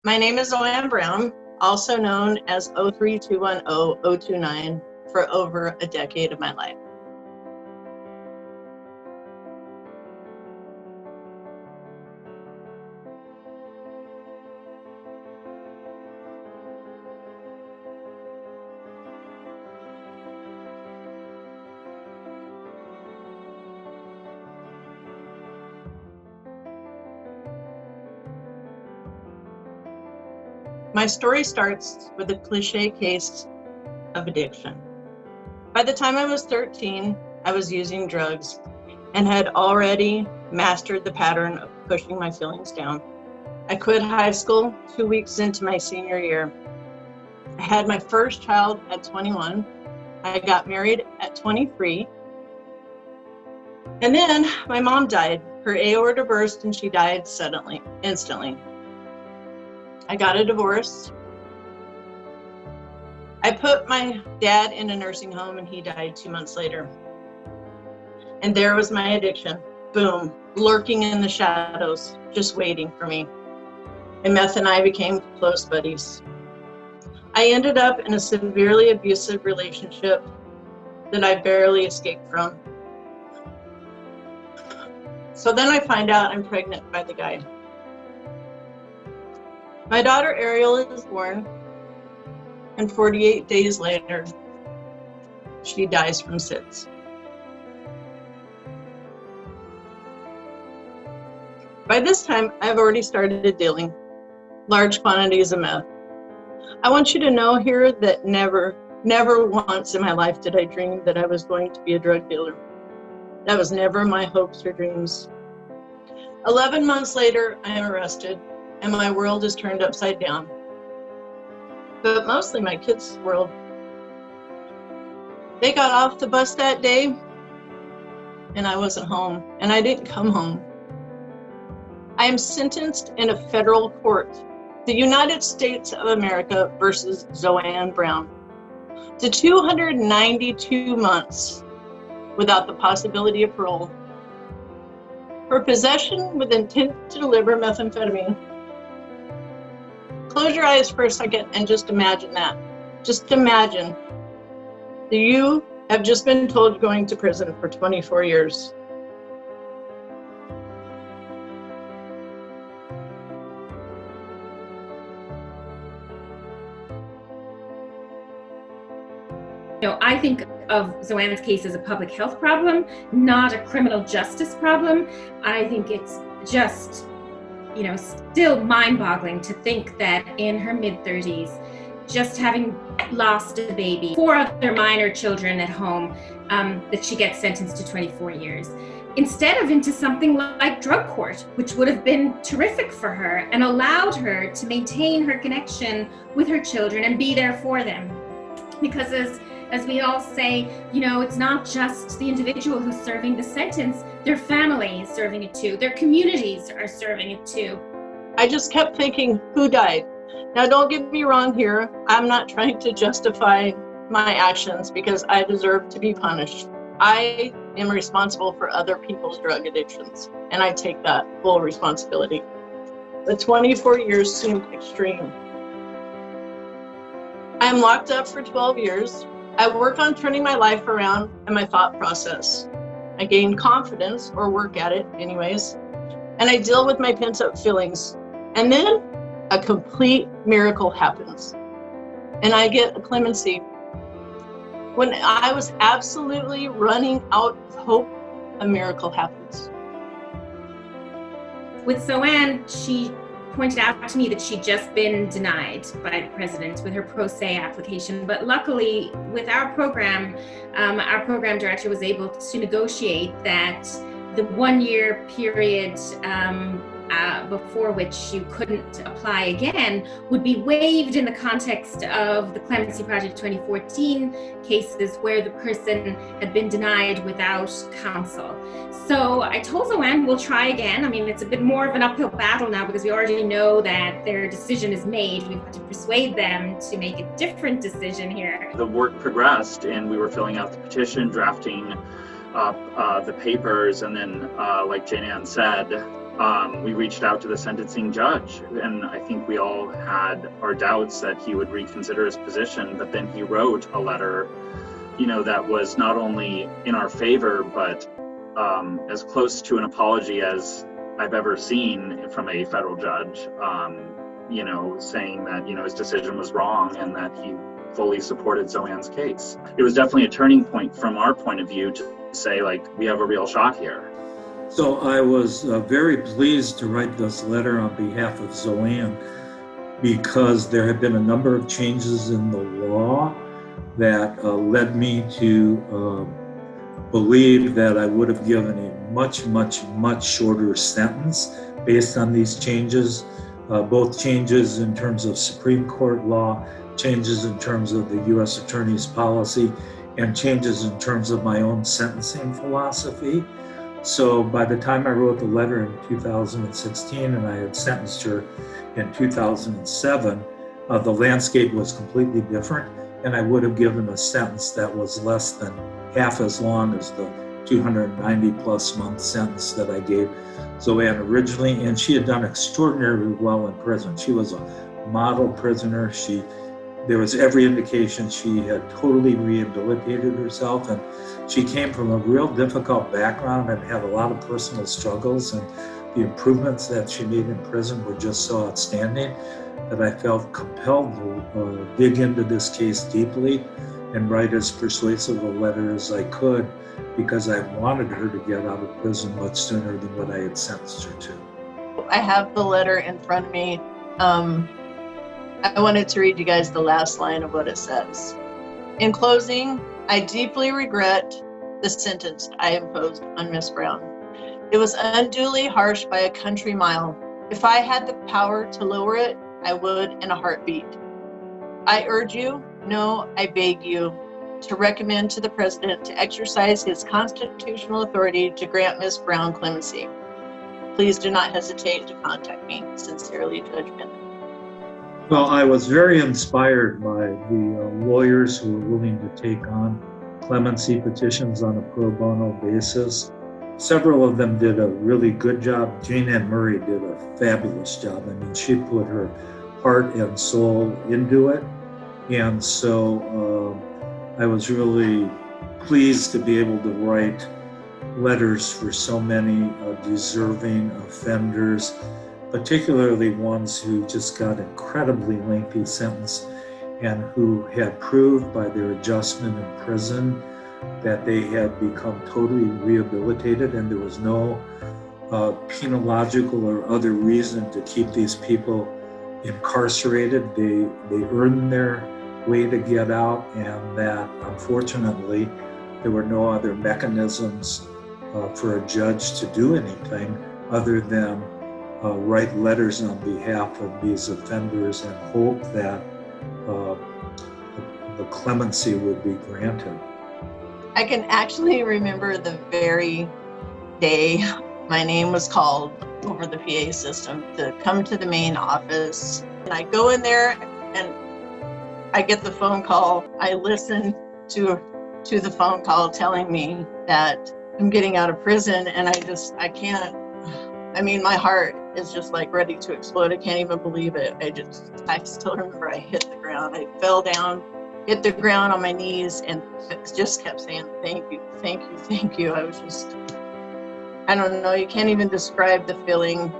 My name is ZoAnn Brown, also known as 03210-029, for over a decade of my life. My story starts with a cliche case of addiction. By the time I was 13, I was using drugs and had already mastered the pattern of pushing my feelings down. I quit high school 2 weeks into my senior year. I had my first child at 21. I got married at 23. And then my mom died. Her aorta burst and she died suddenly, instantly. I got a divorce. I put my dad in a nursing home and he died 2 months later. And there was my addiction, boom, lurking in the shadows, just waiting for me. And meth and I became close buddies. I ended up in a severely abusive relationship that I barely escaped from. So then I find out I'm pregnant by the guy. My daughter Ariel is born, and 48 days later, she dies from SIDS. By this time, I've already started dealing large quantities of meth. I want you to know here that never once in my life did I dream that I was going to be a drug dealer. That was never my hopes or dreams. 11 months later, I am arrested, and my world is turned upside down. But mostly my kids' world. They got off the bus that day, and I wasn't home, and I didn't come home. I am sentenced in a federal court, the United States of America versus ZoAnn Brown, to 292 months without the possibility of parole for possession with intent to deliver methamphetamine. Close your eyes for a second and just imagine that. Just imagine that you have just been told you're going to prison for 24 years. I think of ZoAnn's case as a public health problem, not a criminal justice problem. I think it's just, still mind-boggling to think that in her mid-30s, just having lost a baby, 4 other minor children at home, that she gets sentenced to 24 years. Instead of into something like drug court, which would have been terrific for her and allowed her to maintain her connection with her children and be there for them. Because as we all say, it's not just the individual who's serving the sentence, their family is serving it too, their communities are serving it too. I just kept thinking, who died? Now don't get me wrong here, I'm not trying to justify my actions because I deserve to be punished. I am responsible for other people's drug addictions, and I take that full responsibility. The 24 years seemed extreme. I'm locked up for 12 years. I work on turning my life around and my thought process. I gain confidence, or work at it anyways, and I deal with my pent-up feelings. And then a complete miracle happens, and I get a clemency. When I was absolutely running out of hope, a miracle happens. With ZoAnn, she pointed out to me that she'd just been denied by the president with her pro se application. But luckily, with our program director was able to negotiate that the 1-year period before which you couldn't apply again would be waived in the context of the Clemency Project 2014 cases where the person had been denied without counsel. So I told ZoAnn we'll try again. I mean, it's a bit more of an uphill battle now because we already know that their decision is made. We've got to persuade them to make a different decision here. The work progressed and we were filling out the petition, drafting up the papers, and then like ZoAnn said, we reached out to the sentencing judge, and I think we all had our doubts that he would reconsider his position, but then he wrote a letter, that was not only in our favor, but as close to an apology as I've ever seen from a federal judge, saying that, his decision was wrong and that he fully supported ZoAnn's case. It was definitely a turning point from our point of view to say, we have a real shot here. So I was very pleased to write this letter on behalf of ZoAnn because there have been a number of changes in the law that led me to believe that I would have given a much, much, much shorter sentence based on these changes, both changes in terms of Supreme Court law, changes in terms of the U.S. Attorney's policy, and changes in terms of my own sentencing philosophy. So by the time I wrote the letter in 2016 and I had sentenced her in 2007, the landscape was completely different, and I would have given a sentence that was less than half as long as the 290 plus month sentence that I gave ZoAnn originally, and she had done extraordinarily well in prison. She was a model prisoner. There was every indication she had totally rehabilitated herself, and she came from a real difficult background and had a lot of personal struggles, and the improvements that she made in prison were just so outstanding that I felt compelled to dig into this case deeply and write as persuasive a letter as I could, because I wanted her to get out of prison much sooner than what I had sentenced her to. I have the letter in front of me. I wanted to read you guys the last line of what it says. In closing, I deeply regret the sentence I imposed on Miss Brown. It was unduly harsh by a country mile. If I had the power to lower it, I would in a heartbeat. I urge you, no, I beg you, to recommend to the President to exercise his constitutional authority to grant Miss Brown clemency. Please do not hesitate to contact me. Sincerely, Judge Bennett. Well, I was very inspired by the lawyers who were willing to take on clemency petitions on a pro bono basis. Several of them did a really good job. Jane Ann Murray did a fabulous job. I mean, she put her heart and soul into it. And so I was really pleased to be able to write letters for so many deserving offenders, particularly ones who just got incredibly lengthy sentence and who had proved by their adjustment in prison that they had become totally rehabilitated, and there was no penological or other reason to keep these people incarcerated. They earned their way to get out, and that unfortunately there were no other mechanisms for a judge to do anything other than write letters on behalf of these offenders and hope that the clemency would be granted. I can actually remember the very day my name was called over the PA system to come to the main office. And I go in there and I get the phone call. I listen to the phone call telling me that I'm getting out of prison, and I can't. I mean, my heart is just like ready to explode. I can't even believe it. I still remember I hit the ground. I fell down, hit the ground on my knees, and just kept saying, thank you, thank you, thank you. I was just, I don't know, you can't even describe the feeling.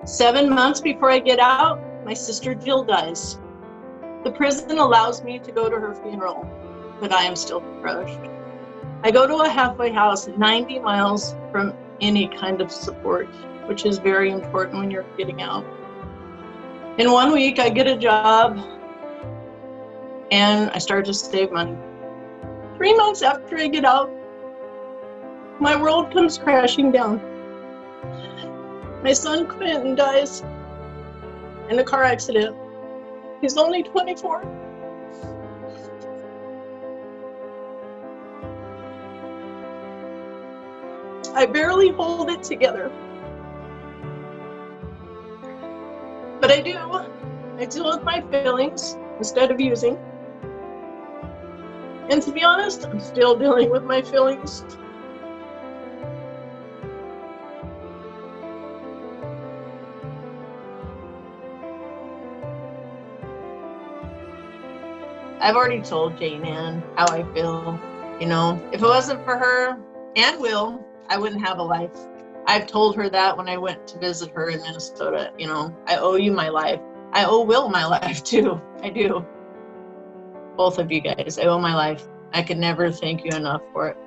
Seven months before I get out, my sister Jill dies. The prison allows me to go to her funeral, but I am still crushed. I go to a halfway house 90 miles from any kind of support, which is very important when you're getting out. In 1 week, I get a job and I start to save money. 3 months after I get out, my world comes crashing down. My son Quentin dies in a car accident. He's only 24. I barely hold it together. But I do. I deal with my feelings instead of using. And to be honest, I'm still dealing with my feelings. I've already told ZoAnn how I feel. You know, if it wasn't for her and Will, I wouldn't have a life. I've told her that when I went to visit her in Minnesota. You know, I owe you my life. I owe Will my life too. I do. Both of you guys, I owe my life. I could never thank you enough for it.